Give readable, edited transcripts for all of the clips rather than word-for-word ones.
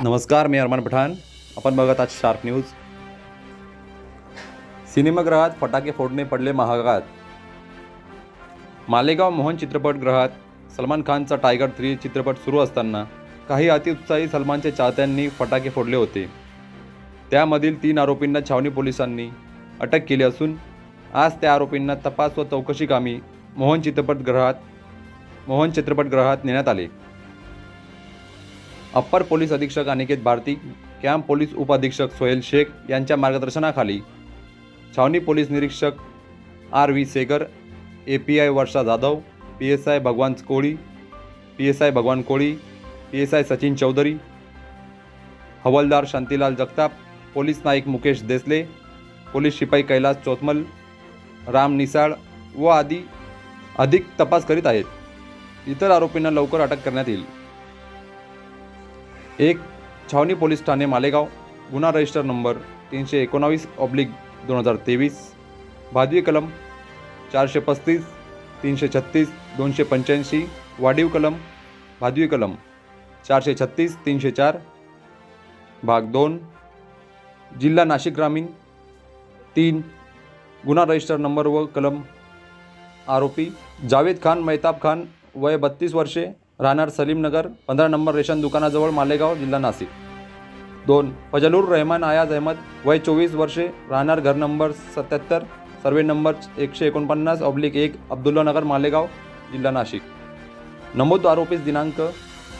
नमस्कार, मी अरमान पठाण. आपण बघत आहात शार्प न्यूज. सिनेमागृहात फटाके फोडणे पडले महागात. मालेगाव मोहन चित्रपटगृहात सलमान खानचा टायगर 3 चित्रपट सुरू असताना काही अतिउत्साही सलमानच्या चाहत्यांनी फटाके फोडले होते. त्यामधील 3 आरोपींना छावणी पोलिसांनी अटक केली असून आज त्या आरोपींना तपास व चौकशी कामी मोहन चित्रपटगृहात नेण्यात आले. अप्पर पोलीस अधीक्षक अनिकेत भारती, कॅम्प पोलीस उपअधीक्षक सोहेल शेख यांच्या मार्गदर्शनाखाली छावणी पोलीस निरीक्षक RV सेगर, API वर्षा जाधव, PSI भगवान कोळी, PSI सचिन चौधरी, हवालदार शांतीलाल जगताप, पोलीस नाईक मुकेश देसले, पोलीस शिपाई कैलास चोतमल, राम निसाळ व आदी अधिक तपास करीत आहेत. इतर आरोपींना लवकर अटक करण्यात येईल. 1. छावणी पोलीस ठाणे मालेगाव. गुन्हा रजिस्टर नंबर 319/2023, भादवी कलम 435, 336, 285, वाढीव कलम भादवी कलम 436, 304, भाग 2, जिल्हा नाशिक ग्रामीण. 3. गुन्हा रजिस्टर नंबर व कलम. आरोपी जावेद खान मेहताब खान, वय 32 वर्षे, राहणार सलीमनगर, 15 नंबर रेशन दुकानाजवळ, मालेगाव, जिल्हा नाशिक. 2. फजलुर रहमान आयाज अहमद, वय 24 वर्षे, राहणार घर नंबर 77, सर्वे नंबर 149/1, अब्दुल्ला नगर, मालेगाव, जिल्हा नाशिक. नमूद आरोपीस दिनांक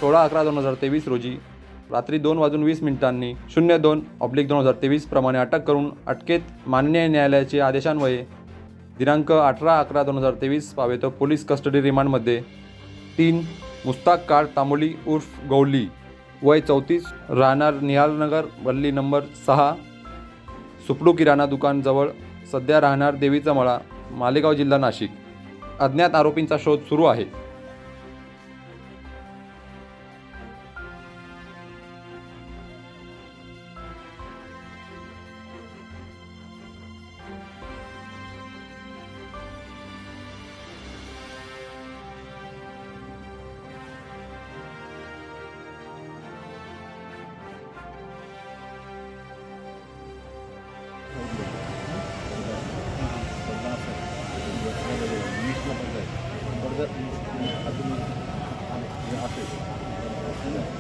16/11/2023 रोजी रात्री 2:20 02/2023 प्रमाणे अटक करून अटकेत माननीय न्यायालयाचे आदेशान्वये दिनांक 18/11/2023 पावेतो पोलीस कस्टडी रिमांडमध्ये 3. मुस्ताक काळ तांबोली उर्फ गौली, वय 34, राहणार निहालनगर, गल्ली नंबर 6, सुपडू किराणा दुकान जवळ, सध्या राहणार देवीचा मळा, मालेगाव, जिल्हा नाशिक. अज्ञात आरोपींचा शोध सुरू आहे. Orada